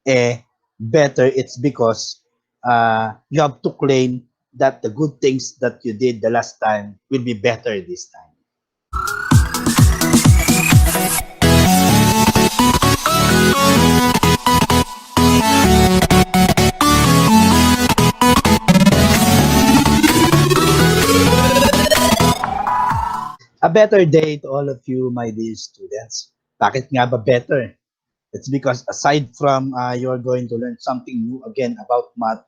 better, it's because you have to claim that the good things that you did the last time will be better this time. A better day to all of you, my dear students. Bakit nga ba better? It's because aside from you're going to learn something new again about math,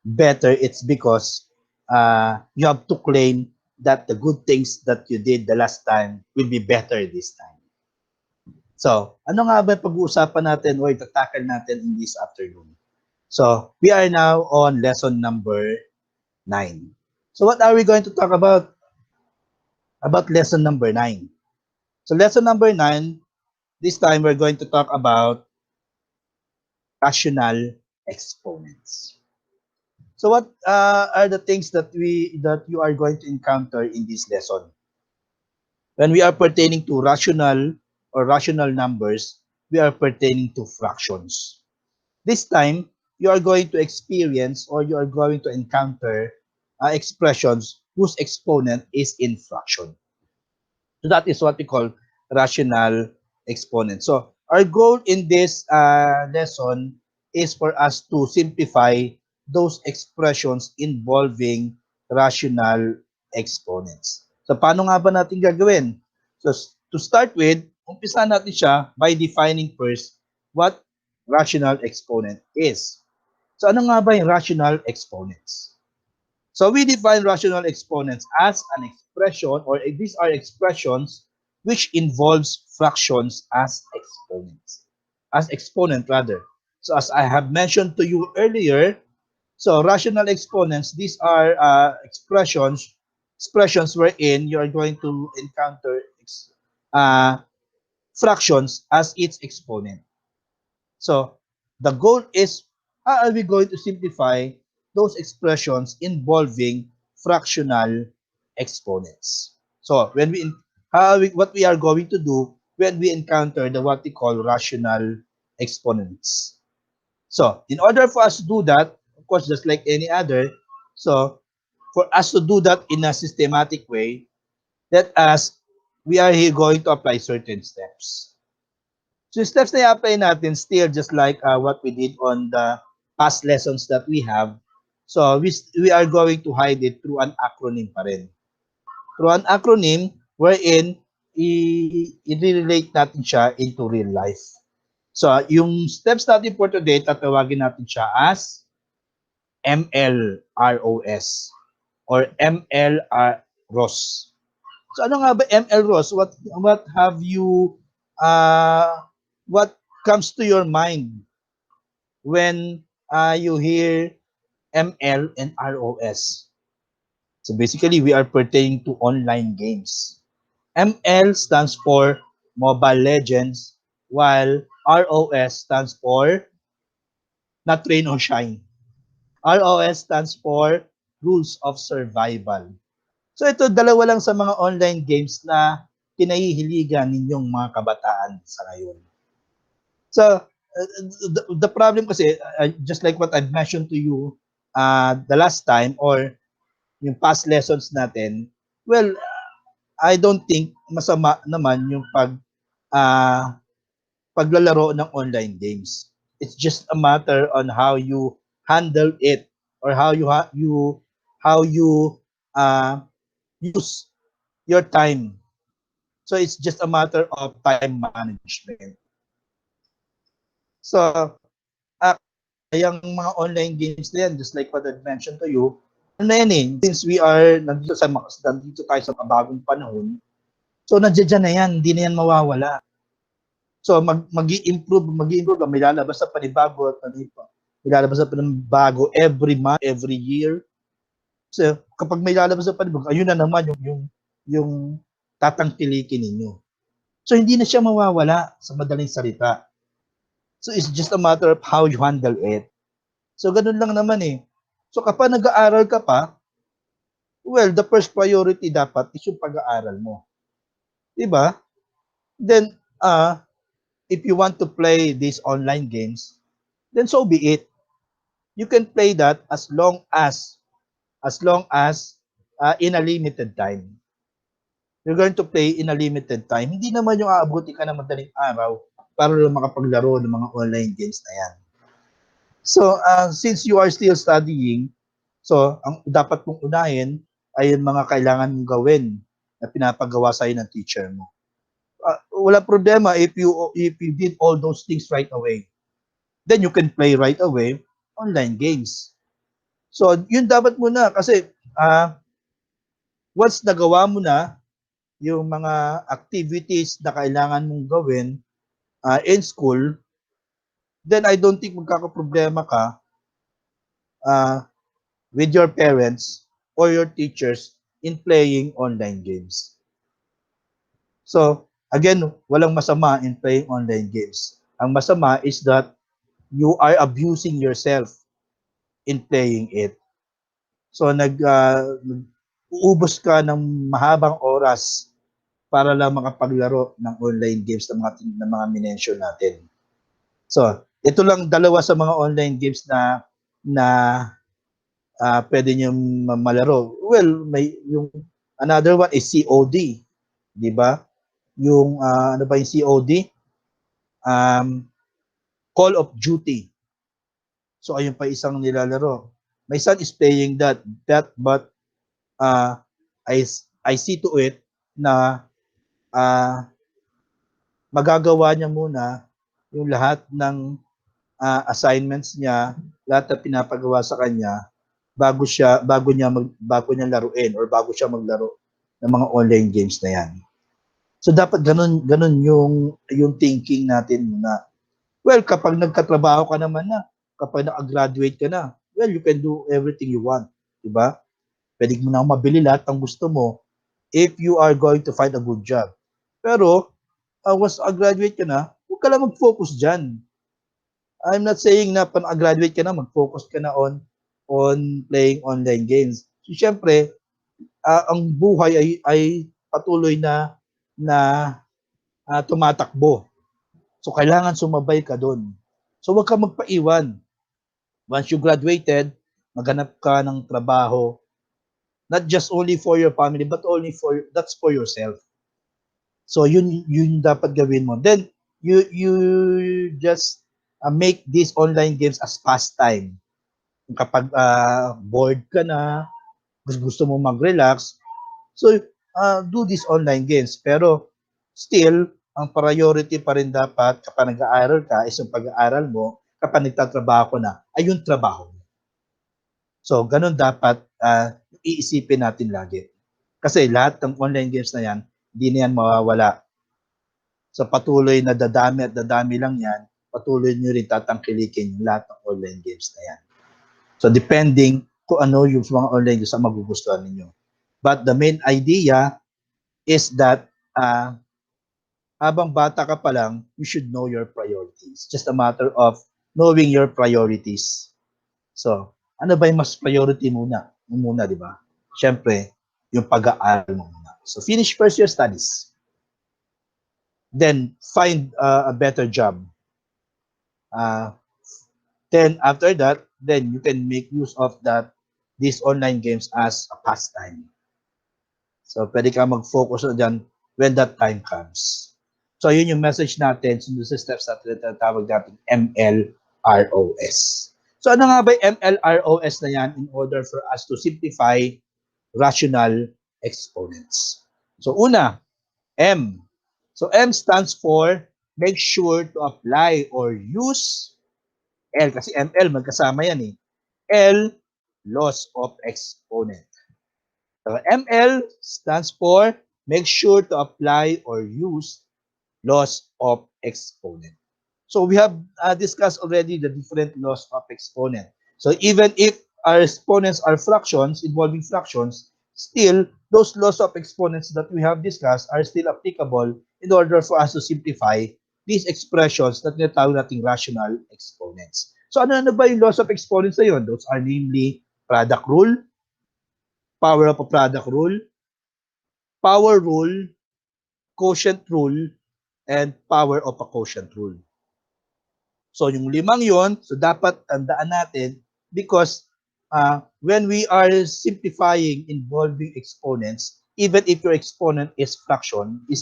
better, it's because you have to claim that the good things that you did the last time will be better this time. So, ano nga ba pag-uusapan natin o itatakal natin in this afternoon? So, we are now on lesson number 9. So, what are we going to talk about? About lesson number 9. So, lesson number 9, this time we're going to talk about rational exponents. So what are the things that you are going to encounter in this lesson? When we are pertaining to rational or rational numbers, we are pertaining to fractions. This time, you are going to experience or you are going to encounter expressions whose exponent is in fraction. So that is what we call rational exponent. So our goal in this lesson is for us to simplify those expressions involving rational exponents. So paano nga ba natin gagawin? So to start with, umpisa natin siya by defining first what rational exponent is. So ano nga ba yung rational exponents? So we define rational exponents as an expression, or these are expressions which involves fractions as exponents, as exponent rather. So as I have mentioned to you earlier, so rational exponents, these are expressions wherein you are going to encounter uh, fractions as its exponent. So the goal is, how are we going to simplify those expressions involving fractional exponents? So when we what we are going to do when we encounter the what we call rational exponents. So in order for us to do that, of course, just like any other, so for us to do that in a systematic way, let us we are here going to apply certain steps. So yung steps na i-apply natin still just like what we did on the past lessons that we have. So we are going to hide it through an acronym pa rin. Through an acronym wherein i-relate natin siya into real life. So yung steps natin for today, tatawagin natin siya as MLROS or MLROS. So ano nga ba MLROS? What have you what comes to your mind when you hear ML and ROS? So basically, we are pertaining to online games. ML stands for Mobile Legends, while ROS stands for not Train or Shine. ROS stands for Rules of Survival. So ito, dalawa lang sa mga online games na kinahihiligan ninyong mga kabataan sa ngayon. So, the problem kasi, just like what I've mentioned to you the last time or yung past lessons natin, well, I don't think masama naman yung paglalaro ng online games. It's just a matter on how you handle it or how you use your time. So it's just a matter of time management. So, yung mga online games na yan, just like what I mentioned to you, ano na yan eh, since we are nandito tayo sa bagong panahon, so nandiyan na yan, hindi na yan mawawala. So mag-i-improve, may lalabas sa panibago at may lalabas sa panibago every month, every year. So kapag may lalabas sa panibago, ayun na naman yung tatangkilikin ninyo. So hindi na siya mawawala sa madaling salita. So it's just a matter of how you handle it. So ganun lang naman eh. So kapag nag-aaral ka pa, well, the first priority dapat is yung pag-aaral mo. Diba? Then, if you want to play these online games, then so be it. You can play that as long as in a limited time. You're going to play in a limited time. Hindi naman yung aabuti ka ng madaling araw para lang makapaglaro ng mga online games na yan. So, since you are still studying, so ang dapat mong unahin ay yung mga kailangan mong gawin na pinapagawa sa'yo ng teacher mo. Wala problema if you did all those things right away. Then you can play right away online games. So, yun dapat muna kasi once nagawa mo na yung mga activities na kailangan mong gawin in school, then I don't think magkakaproblema ka uh, with your parents or your teachers in playing online games. So, again, walang masama in playing online games. Ang masama is that you are abusing yourself in playing it. So, uubos ka ng mahabang oras para lang makapaglaro ng online games ng mga minention natin. So, ito lang dalawa sa mga online games na pwede niyo malaro. Well, may yung another one is COD, 'di ba? Yung ano ba yung COD? Call of Duty. So ayun pa isang nilalaro. My son is playing but uh, I I see to it na magagawa niya muna yung lahat ng assignments niya, lahat na pinapagawa sa kanya bago niya laruin or bago siya maglaro ng mga online games na yan. So dapat ganun yung thinking natin muna. Well, kapag nagkatrabaho ka naman na, kapag naka-graduate ka na, well, you can do everything you want, 'di ba? Pwede mo na mabili lahat ng gusto mo if you are going to find a good job. Pero once graduate ka na, huwag ka lang mag-focus diyan. I'm not saying na pag graduate ka na, mag-focus ka na on playing online games. So, syempre, ang buhay ay patuloy na tumatakbo. So, kailangan sumabay ka doon. So, huwag ka magpaiwan. Once you graduated, maghanap ka ng trabaho, not just only for your family, but only that's for yourself. So, yun dapat gawin mo. Then, you just make these online games as pastime. Kapag bored ka na, gusto mo mag-relax, so do these online games. Pero still, ang priority pa rin dapat kapag nag-aaral ka is yung pag-aaral mo, kapag nagtatrabaho ko na, ay yung trabaho mo. So, ganun dapat iisipin natin lagi. Kasi lahat ng online games na yan, hindi na yan mawawala. So, patuloy na dadami at dadami lang yan, patuloy nyo rin tatangkilikin yung lahat ng online games na yan. So, depending kung ano yung mga online games ang magugustuhan ninyo. But the main idea is that habang bata ka pa lang, you should know your priorities. Just a matter of knowing your priorities. So, ano ba yung mas priority muna? Muna, di ba? Siyempre, yung pag-aaral mo muna. So, finish first your studies. Then, find a better job. Then, after that, then you can make use of these online games as a pastime. So, pwede ka mag-focus na dyan when that time comes. So, yun yung message natin sa steps natin na tawag natin MLROS. So, ano nga ba yung MLROS na yan in order for us to simplify rational exponents? So, una, M. So, M stands for make sure to apply or use L, kasi ML magkasama yan eh. L, laws of exponent. So, ML stands for make sure to apply or use laws of exponent. So we have discussed already the different laws of exponent. So even if our exponents are fractions, involving fractions, still those laws of exponents that we have discussed are still applicable in order for us to simplify these expressions that tinatawag nating rational exponents. So ano ba yung laws of exponents na yun? Those are namely product rule, power of a product rule, power rule, quotient rule, and power of a quotient rule. So yung limang yon, so dapat tandaan natin because when we are simplifying involving exponents, even if your exponent is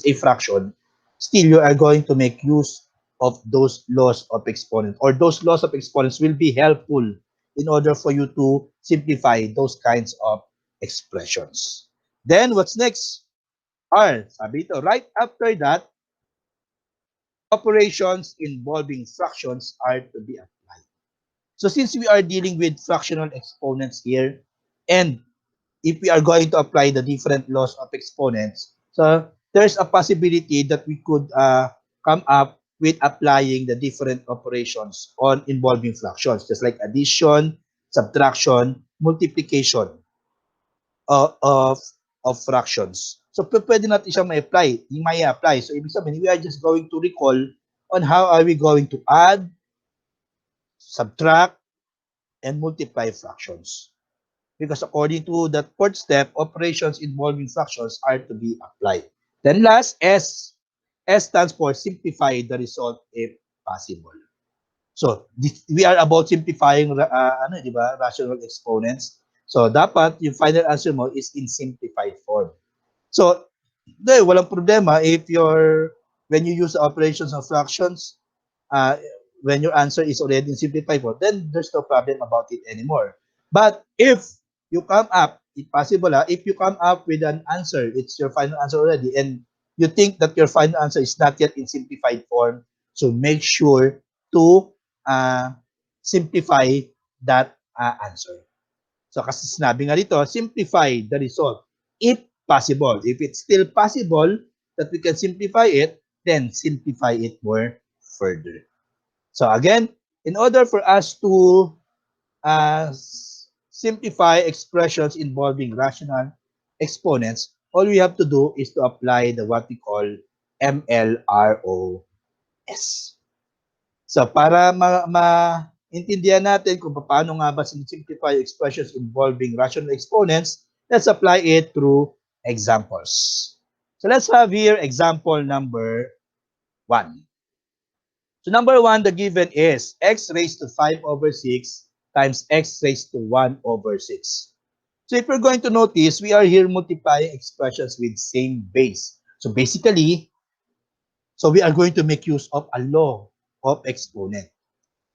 a fraction, still you are going to make use of those laws of exponents, or those laws of exponents will be helpful in order for you to simplify those kinds of expressions. Then what's next? R. Sabi ito, right after that, operations involving fractions are to be applied. So since we are dealing with fractional exponents here, and if we are going to apply the different laws of exponents, so there's a possibility that we could come up with applying the different operations on involving fractions, just like addition, subtraction, multiplication of of fractions. So pwede natin siya may-apply. So ibig sabihin, we are just going to recall on how are we going to add, subtract, and multiply fractions. Because according to that fourth step, operations involving fractions are to be applied. Then last, S. S stands for simplify the result if possible. So we are about simplifying di ba, rational exponents. So dapat yung final answer mo is in simplified form. So walang problema if when you use the operations of fractions, uh, when your answer is already in simplified form, then there's no problem about it anymore. But if you come up, if possible, if you come up with an answer, it's your final answer already, and you think that your final answer is not yet in simplified form, so make sure to simplify that answer. So kasi sinabi nga dito, simplify the result if possible. If it's still possible that we can simplify it, then simplify it more further. So again, in order for us to simplify expressions involving rational exponents, all we have to do is to apply the what we call MLROS. So para maintindihan natin kung paano nga ba simplify expressions involving rational exponents, let's apply it through examples. So let's have here example number 1. So number 1, the given is x raised to 5 over 6 times x raised to 1 over 6. So if you're going to notice, we are here multiplying expressions with same base. So basically, we are going to make use of a law of exponent.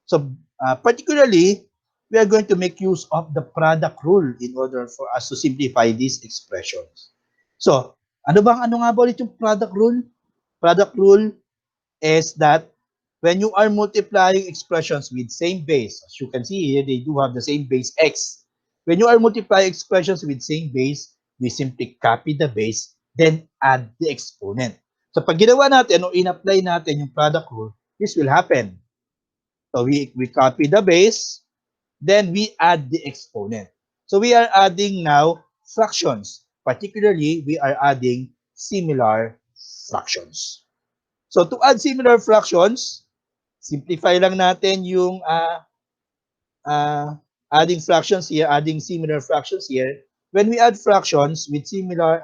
So particularly, we are going to make use of the product rule in order for us to simplify these expressions. So, ano nga ba ulit yung product rule? Product rule is that when you are multiplying expressions with same base, as you can see here, they do have the same base x. When you are multiplying expressions with same base, we simply copy the base, then add the exponent. So pag ginawa natin o in-apply natin yung product rule, this will happen. So we copy the base, then we add the exponent. So we are adding now fractions. Particularly, we are adding similar fractions. So to add similar fractions, simplify lang natin yung adding fractions here, adding similar fractions here. When we add fractions with similar,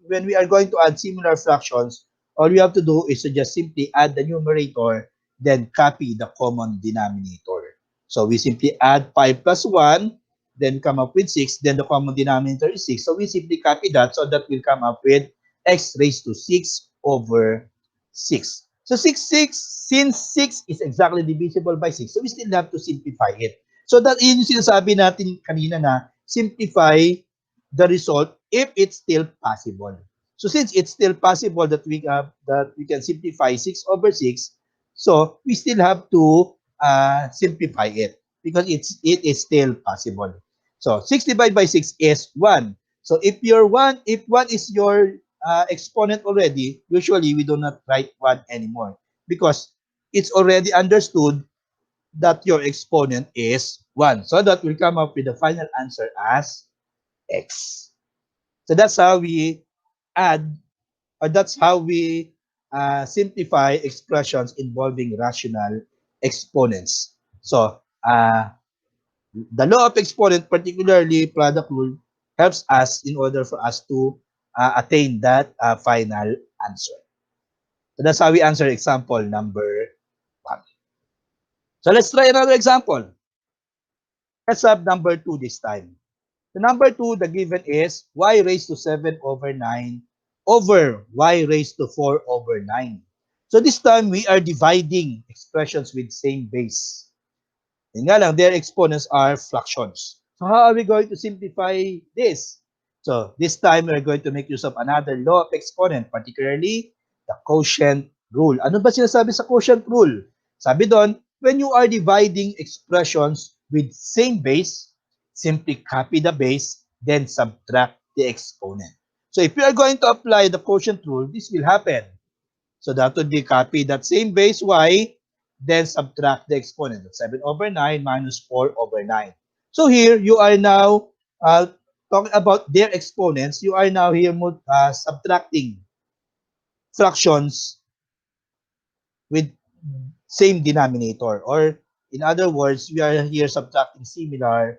when we are going to add similar fractions, all we have to do is to just simply add the numerator, then copy the common denominator. So we simply add 5 plus 1, then come up with 6, then the common denominator is 6. So we simply copy that, so that will come up with x raised to 6 over 6. So 6, since 6 is exactly divisible by 6, so we still have to simplify it. So that yun yung sinasabi natin kanina na simplify the result if it's still possible. So since it's still possible that we can simplify 6 over 6, so we still have to simplify it because it is still possible. So 6 divided by 6 is 1. So if 1 is your exponent already, usually we do not write 1 anymore because it's already understood that your exponent is 1. So that will come up with the final answer as x. So that's how we add, or that's how we simplify expressions involving rational exponents. So the law of exponent, particularly product rule, helps us in order for us to attain that final answer. So that's how we answer example number 1. So let's try another example. Let's have number 2 this time. The number 2, the given is y raised to 7 over 9 over y raised to 4 over 9. So this time, we are dividing expressions with same base. Yun nga lang, their exponents are fractions. So how are we going to simplify this? So this time, we're going to make use of another law of exponent, particularly the quotient rule. Ano ba sinasabi sa quotient rule? Sabi doon, when you are dividing expressions with same base, simply copy the base, then subtract the exponent. So if you are going to apply the quotient rule, this will happen. So that would be copy that same base y, then subtract the exponent of 7 over 9 minus 4 over 9. So here, you are now talking about their exponents. You are now here subtracting fractions with same denominator. Or in other words, we are here subtracting similar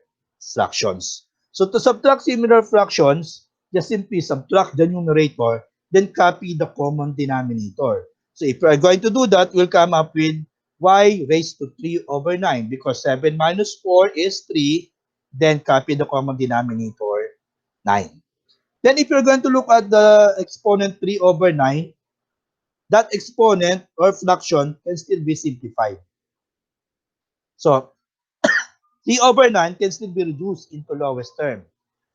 fractions. So to subtract similar fractions, just simply subtract the numerator, then copy the common denominator. So if we are going to do that, we'll come up with y raised to 3 over 9 because 7 minus 4 is 3, then copy the common denominator, 9. Then if you're going to look at the exponent 3 over 9, that exponent or fraction can still be simplified. So 3 over 9 can still be reduced into lowest term.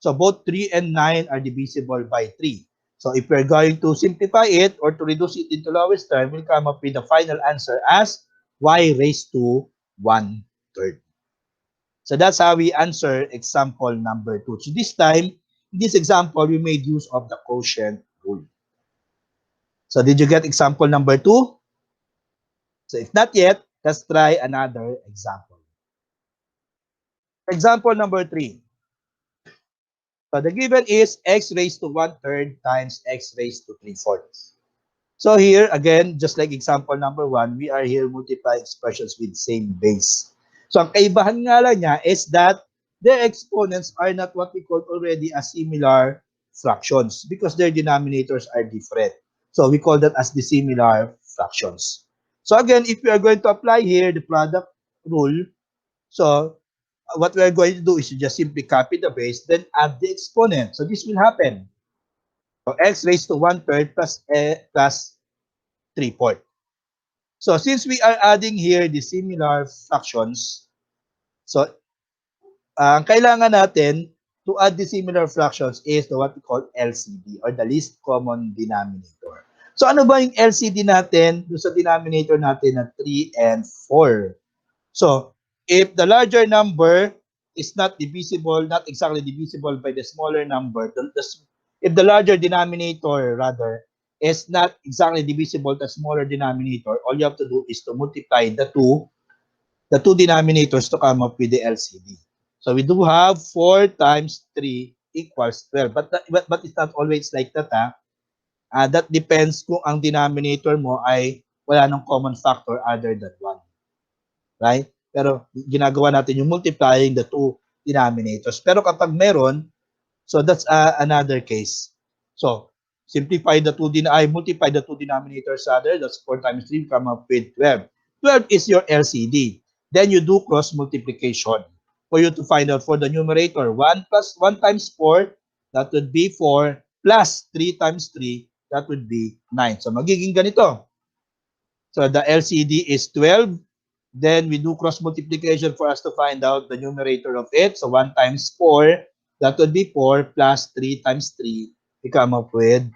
So both 3 and 9 are divisible by 3. So if we're going to simplify it or to reduce it into lowest term, we'll come up with the final answer as y raised to 1/3. So that's how we answer example number 2. So this time, in this example, we made use of the quotient rule. So did you get example number 2? So if not yet, let's try another example. Example number 3. So the given is x raised to 1/3 times x raised to 3/4. So here, again, just like example number 1, we are here multiplying expressions with same base. So ang kaibahan nga lang niya is that their exponents are not what we call already as similar fractions because their denominators are different. So we call that as dissimilar fractions. So again, if we are going to apply here the product rule, so what we are going to do is to just simply copy the base, then add the exponent. So this will happen. So x raised to 1/3 plus 3/4. So since we are adding here the similar fractions, so ang kailangan natin to add the similar fractions is the what we call LCD or the least common denominator. So ano ba yung LCD natin doon sa denominator natin na 3 and 4? So if the larger number is not divisible, not exactly divisible by the smaller number, if the larger denominator rather is not exactly divisible to smaller denominator, all you have to do is to multiply the two denominators to come up with the LCD. So we do have 4 times 3 equals 12. But it's not always like that. That depends kung ang denominator mo ay wala ng common factor other than 1. Right? Pero ginagawa natin yung multiplying the two denominators. Pero kapag meron, so that's another case. So multiply the two denominators other. That's 4 times 3, come up with 12. 12 is your LCD. Then you do cross multiplication for you to find out for the numerator. 1 times 4, that would be 4, plus 3 times 3, that would be 9. So magiging ganito. So the LCD is 12. Then we do cross multiplication for us to find out the numerator of it. So 1 times 4, that would be 4 plus 3 times 3. We come up with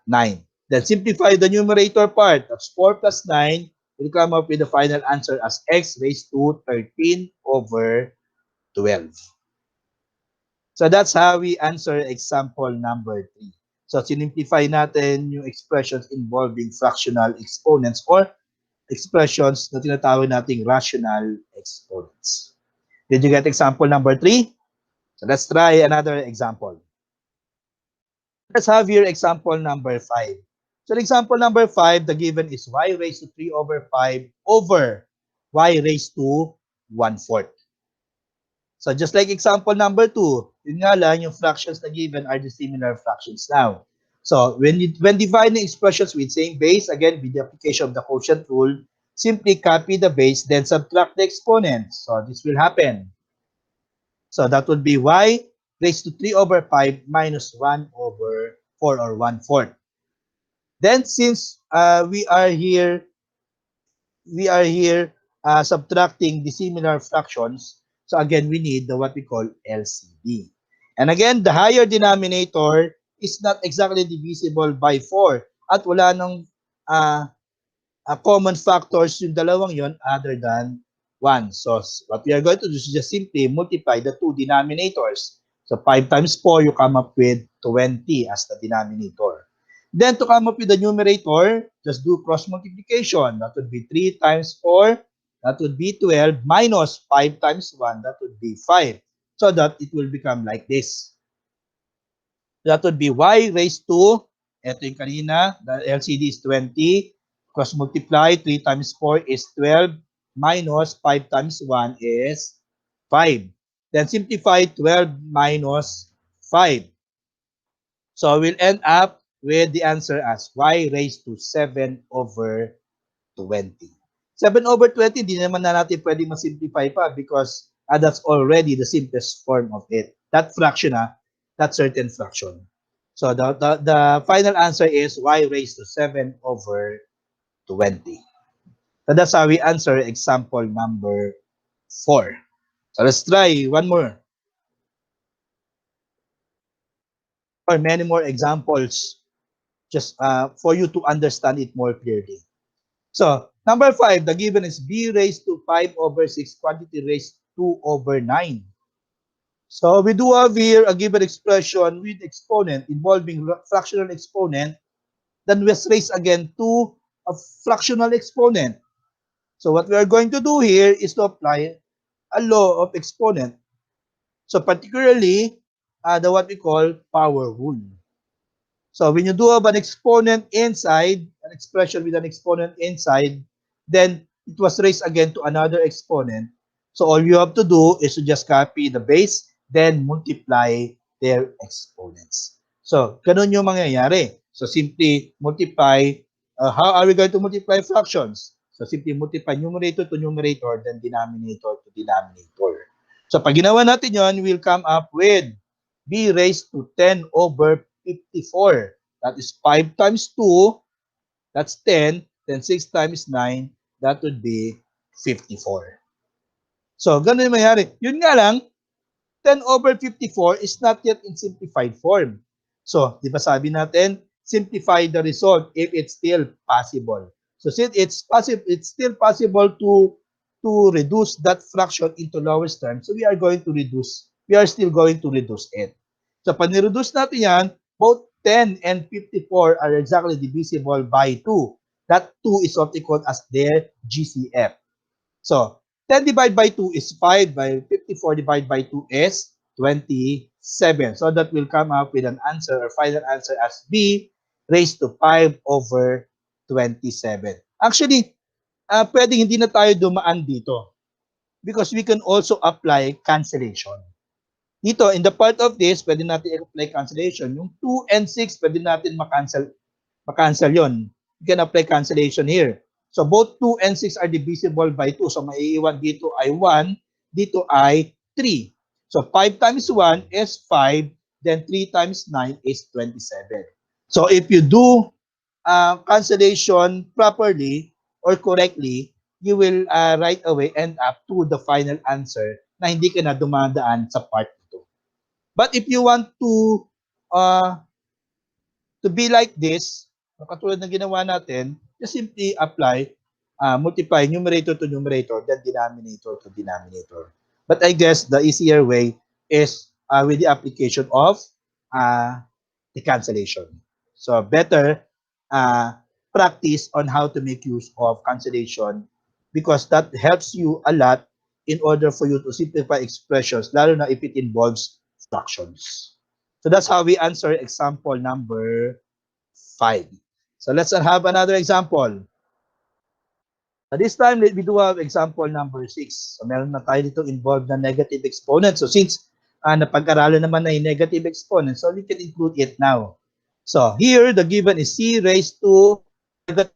9. Then simplify the numerator part. That's 4 plus 9. We'll come up with the final answer as x raised to 13 over 12. So that's how we answer example number 3. So sinimplify natin yung expressions involving fractional exponents or expressions na tinatawag nating rational exponents. Did you get example number 3? So let's try another example. Let's have here example number 5. So example number 5, the given is y raised to 3 over 5 over y raised to 1/4. So just like example number 2, yun nga lang, yung fractions na given are the similar fractions now. So when dividing expressions with same base, again with the application of the quotient rule, simply copy the base, then subtract the exponents. So this will happen. So that would be y raised to 3 over 5 minus 1 over 4 or 1/4. Then since we are here subtracting the similar fractions, so again we need the what we call LCD. And again, the higher denominator is not exactly divisible by 4 at wala nang uh, common factors yung dalawang yon other than 1. So what we are going to do is just simply multiply the two denominators. So 5 times 4, you come up with 20 as the denominator. Then to come up with the numerator, just do cross multiplication. That would be 3 times 4. That would be 12 minus 5 times 1. That would be 5. So that it will become like this. That would be y raised to, ito yung kanina, the LCD is 20, cross multiply, 3 times 4 is 12, minus 5 times 1 is 5. Then simplify 12 minus 5. So we'll end up with the answer as y raised to 7 over 20. 7 over 20, di naman na natin pwede masimplify pa because that's already the simplest form of it. That fraction, that certain fraction. So the final answer is y raised to 7 over 20. So that's how we answer example number 4. So let's try one more. Or many more examples just for you to understand it more clearly. So, number 5, the given is b raised to 5 over 6 quantity raised 2 over 9. So, we do have here a given expression with exponent involving fractional exponent. Then let's raise again to a fractional exponent. So, what we are going to do here is to apply a law of exponent. So, particularly, the what we call power rule. So when you do have an exponent inside, an expression with an exponent inside, then it was raised again to another exponent. So all you have to do is to just copy the base, then multiply their exponents. So ganun yung mangyayari. So simply multiply. How are we going to multiply fractions? So simply multiply numerator to numerator, then denominator to denominator. So pag ginawa natin yon, we'll come up with b raised to 10 over 54. That is 5 times 2, that's 10. Then 6 times 9, that would be 54. So, ganun yung mayari. Yun nga lang, 10 over 54 is not yet in simplified form. So, di ba sabi natin, simplify the result if it's still possible. So, since it's still possible to reduce that fraction into lowest terms, so we are still going to reduce it. So, pag nireduce natin yan, both 10 and 54 are exactly divisible by 2. That 2 is what we call as their GCF. So, 10 divided by 2 is 5, by 54 divided by 2 is 27. So, that will come up with an answer or final answer as B raised to 5 over 27. Actually, pwedeng hindi na tayo dumaan dito because we can also apply cancellation. Dito, in the part of this, pwede natin i-apply cancellation. Yung 2 and 6, pwede natin makancel yon. You can apply cancellation here. So, both 2 and 6 are divisible by 2. So, maiiwan dito ay 1, dito ay 3. So, 5 times 1 is 5, then 3 times 9 is 27. So, if you do cancellation properly or correctly, you will right away end up to the final answer na hindi ka na dumadaan sa part ito. But if you want to be like this, katulad ng ginawa natin, just simply apply, multiply numerator to numerator, then denominator to denominator. But I guess the easier way is with the application of the cancellation. So better practice on how to make use of cancellation because that helps you a lot in order for you to simplify expressions, lalo na if it involves fractions. So that's how we answer example number 5. So let's have another example. This time, we do have example number 6. So meron na tayo dito involved na negative exponent. So since napag-aralan naman na yung negative exponent, so we can include it now. So here, the given is c raised to negative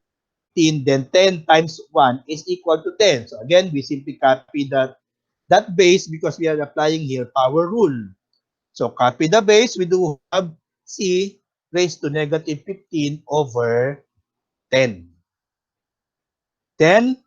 15, then 10 times 1 is equal to 10. So again, we simply copy that base because we are applying here power rule. So copy the base, we do have c raised to negative 15 over 10. Then,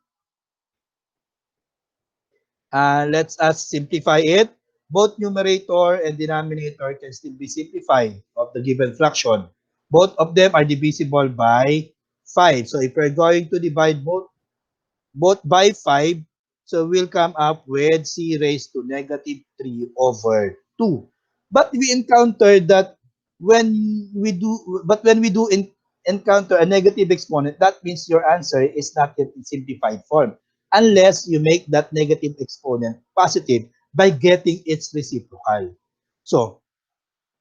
let's us simplify it. Both numerator and denominator can still be simplified of the given fraction. Both of them are divisible by 5. So if we're going to divide both by 5, so we'll come up with c raised to negative 3 over 2. But we encounter that when we do encounter a negative exponent, that means your answer is not yet in simplified form unless you make that negative exponent positive by getting its reciprocal. So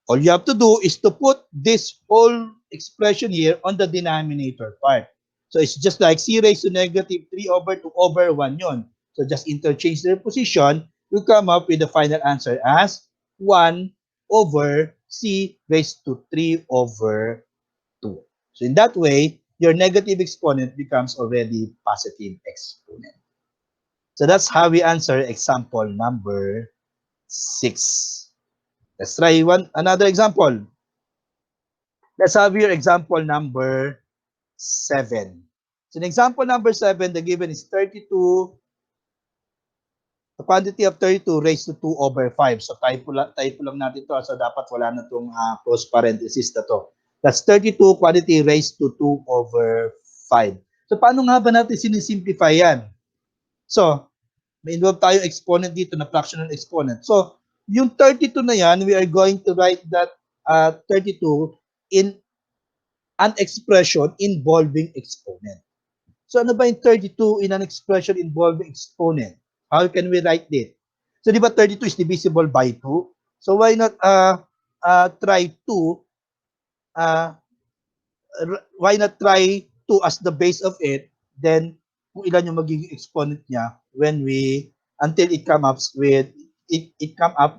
all you have to do is to put this whole expression here on the denominator part. So it's just like c raised to negative 3 over 2 over 1 yon. So just interchange their position, you come up with the final answer as 1 over c raised to 3 over 2. So in that way, your negative exponent becomes already positive exponent. So that's how we answer example number 6. Let's try another example. Let's have your example number 7. So in example number 7, the given is 32, the quantity of 32 raised to 2 over 5. So typo lang natin to. So dapat wala na itong close parenthesis na to. That's 32 quantity raised to 2 over 5. So paano nga ba natin sinisimplify yan? So, may involve tayong exponent dito na fractional exponent. So, yung 32 na yan, we are going to write that 32 in an expression involving exponent. So ano ba yung 32 in an expression involving exponent? How can we write it? So di ba 32 is divisible by 2? So why not try 2? Why not try 2 as the base of it? Then kung ilan yung magiging exponent niya when we until it come up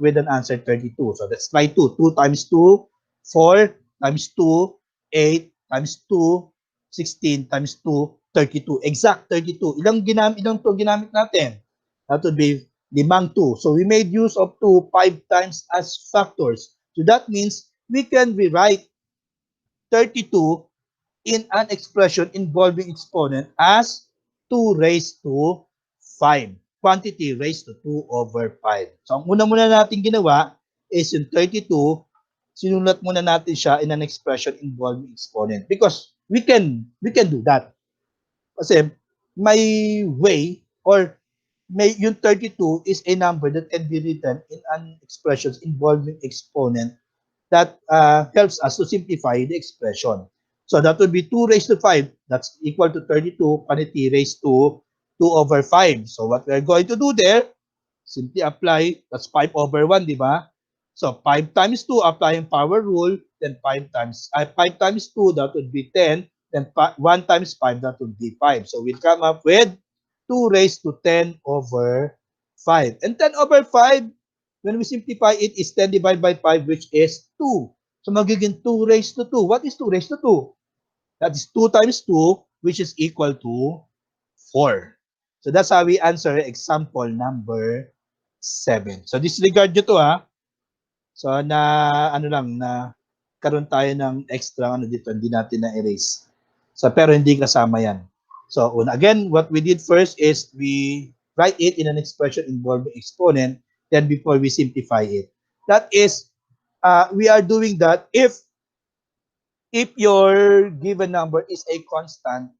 with an answer 32. So let's try 2. 2 times 2, 4 times 2, 8 times 2, 16 times 2, 32. Exact 32. Ilang to ginamit natin? That would be limang 2. So we made use of 2 5 times as factors. So that means we can rewrite 32 in an expression involving exponent as 2 raised to 5. Quantity raised to 2 over 5. So, ang una muna natin ginawa is yung 32, sinulat muna natin siya in an expression involving exponent because we can do that. Kasi may way or yung 32 is a number that can be written in an expressions involving exponent that helps us to simplify the expression. So that would be 2 raised to 5. That's equal to 32 quantity raised to 2 over 5. So what we're going to do there, simply apply, that's 5 over 1, di ba? So 5 times 2, applying power rule, then 5 times 2, that would be 10. Then 1 times 5, that would be 5. So we'll come up with 2 raised to 10 over 5. And 10 over 5, when we simplify it, is 10 divided by 5, which is 2. So magiging 2 raised to 2. What is 2 raised to 2? That is 2 times 2, which is equal to 4. So that's how we answer example number 7. So disregard nyo to ha. So na karoon tayo ng extra dito, hindi natin na-erase. So pero hindi kasama yan. So again, what we did first is we write it in an expression involving exponent, then before we simplify it. That is, we are doing that if your given number is a constant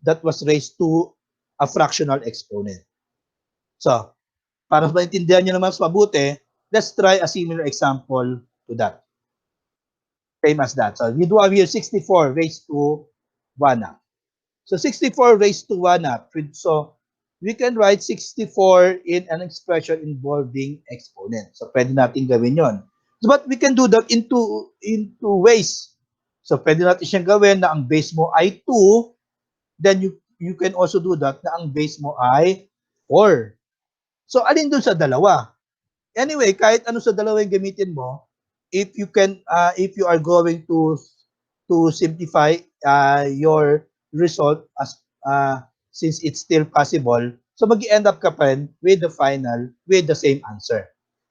that was raised to a fractional exponent. So, para maintindihan nyo naman mas mabuti, let's try a similar example to that. Same as that. So, we do have here 64 raised to 1 half. So, 64 raised to 1 half. So, we can write 64 in an expression involving exponent. So, pwede natin gawin yon. But we can do that in two ways. So, pwede natin siyang gawin na ang base mo ay 2, then you can also do that na ang base mo ay 4. So, alin dun sa dalawa? Anyway, kahit ano sa dalawa yung gamitin mo, if you are going to simplify your result as since it's still possible, so mag-end up ka pa rin with the final with the same answer.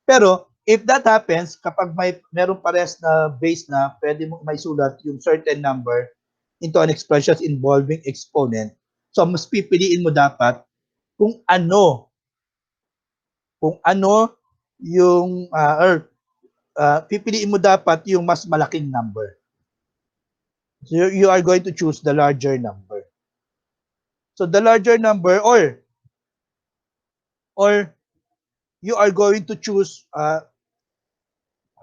Pero if that happens, kapag meron pares na base na pwede mo maisulat yung certain number into an expression involving exponent, so mas pipiliin mo dapat kung ano yung pipiliin mo dapat yung mas malaking number. So you are going to choose the larger number. So the larger number or you are going to choose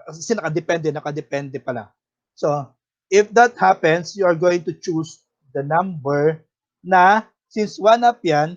kasi nakadepende pala. So if that happens, you are going to choose the number na since 1 up yan,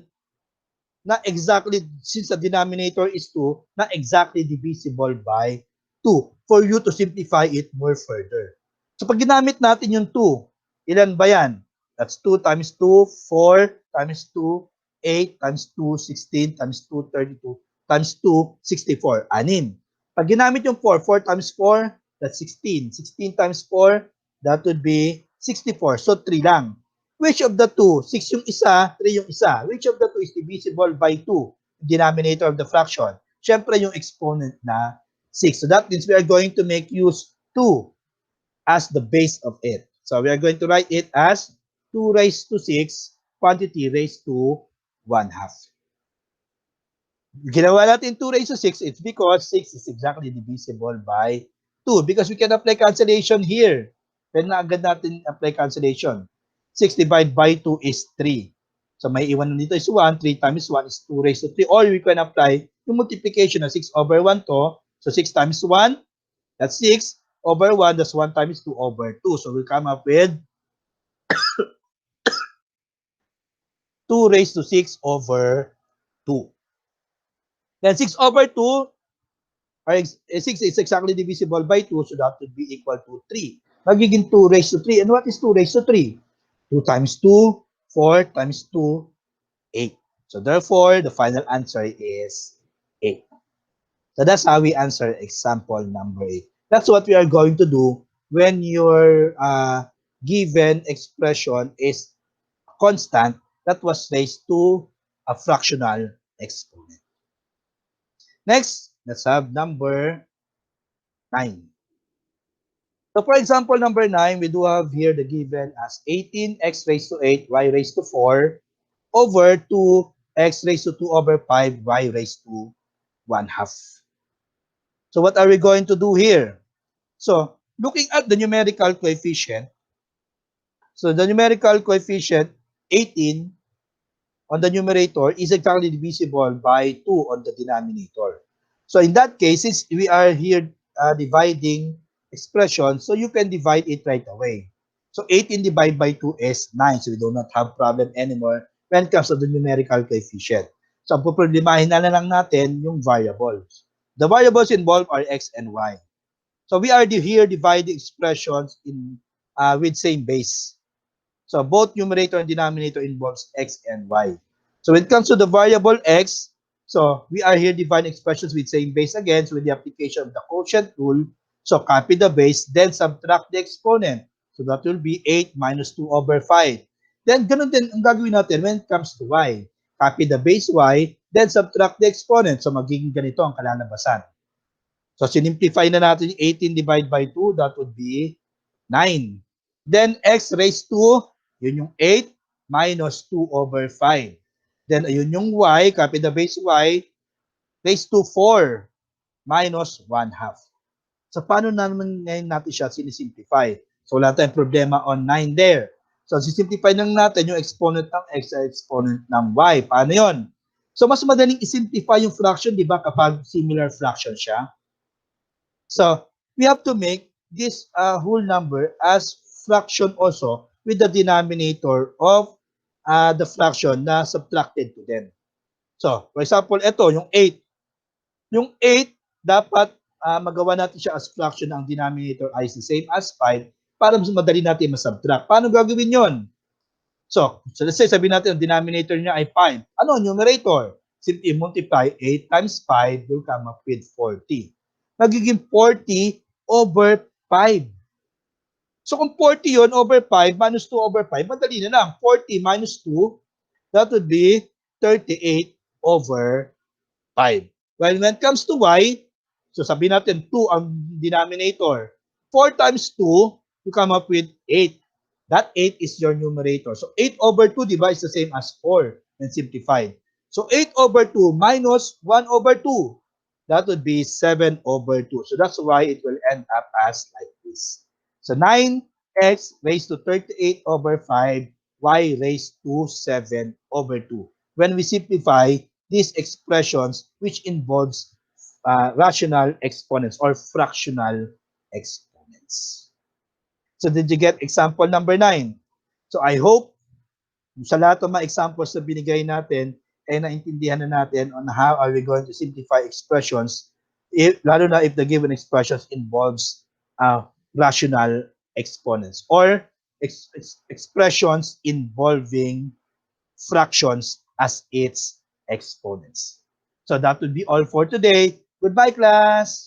na exactly, since the denominator is 2, na exactly divisible by 2 for you to simplify it more further. So pag ginamit natin yung 2, ilan ba yan? That's 2 times 2, 4 times 2, 8 times 2, 16 times 2, 32 times 2, 64. Anim. Pag ginamit yung 4, 4 times 4, that's 16. 16 times 4, that would be 64. So 3 lang. Which of the two? 6 yung isa, 3 yung isa. Which of the two is divisible by 2? Denominator of the fraction. Siyempre yung exponent na 6. So that means we are going to make use 2 as the base of it. So we are going to write it as 2 raised to 6, quantity raised to 1/2. Ginawa natin 2 raised to 6, it's because 6 is exactly divisible by 2 because we can apply cancellation here. Pwede na agad natin apply cancellation. 6 divided by 2 is 3. So may iwan dito is 1. 3 times 1 is 2 raised to 3. Or we can apply yung multiplication of 6 over 1 to. So 6 times 1, that's 6. Over 1, that's 1 times 2 over 2. So we'll come up with 2 raised to 6 over 2. Then 6 over 2, 6 is exactly divisible by 2, so that would be equal to 3. Magiging 2 raised to 3. And what is 2 raised to 3? 2 times 2, 4 times 2, 8. So therefore, the final answer is 8. So that's how we answer example number 8. That's what we are going to do when your given expression is constant that was raised to a fractional exponent. Next, let's have number 9. So for example, number 9, we do have here the given as 18x raised to 8, y raised to 4, over 2x raised to 2 over 5, y raised to 1/2. So what are we going to do here? So looking at the numerical coefficient, so the numerical coefficient 18 on the numerator is exactly divisible by 2 on the denominator. So in that case, since we are here dividing expression, so you can divide it right away. So 18 divided by 2 is 9. So we do not have problem anymore when it comes to the numerical coefficient. So ang poproblemahin na lang natin yung variables. The variables involved are x and y. So we are here dividing expressions in with same base. So both numerator and denominator involves x and y. So when it comes to the variable x, so we are here dividing expressions with same base again. So with the application of the quotient rule, so copy the base, then subtract the exponent. So that will be 8 minus 2 over 5. Then ganun din ang gagawin natin when it comes to y. Copy the base y, then subtract the exponent. So magiging ganito ang kalalabasan. So sinimplify na natin yung 18 divided by 2, that would be 9. Then x raised to, yun yung 8 minus 2 over 5. Then ayun yung y, copy the base y, raised to 4 minus 1/2. So paano naman ngayon natin siya sinisimplify? So wala tayong problema on 9 there. So sisimplify lang natin yung exponent ng x at exponent ng y. Paano yon? So mas madaling isimplify yung fraction, di ba, kapag similar fraction siya? So we have to make this whole number as fraction also with the denominator of the fraction na subtracted to them. So, for example, ito, yung 8. Yung 8, dapat magawa natin siya as fraction ang denominator ay the same as 5 para mas madali natin masubtract. Paano gagawin yon? So let's say, sabihin natin ang denominator niya ay 5. Ano ang numerator? Simply multiply 8 times 5 will come up with 40. Magiging 40 over 5. So kung 40 yun over 5 minus 2 over 5, madali na lang. 40 minus 2, that would be 38 over 5. Well, when it comes to y, so sabihin natin 2 ang denominator. 4 times 2, you come up with 8. That 8 is your numerator. So 8 over 2, di ba, is the same as 4 when simplified. So 8 over 2 minus 1 over 2. That would be 7 over 2. So that's why it will end up as like this. So 9x raised to 38 over 5, y raised to 7 over 2. When we simplify these expressions which involves rational exponents or fractional exponents. So did you get example number 9? So I hope sa lahat ng mga examples na binigay natin, ay naintindihan na natin on how are we going to simplify expressions, lalo na if the given expressions involves rational exponents or expressions involving fractions as its exponents. So that would be all for today. Goodbye, class!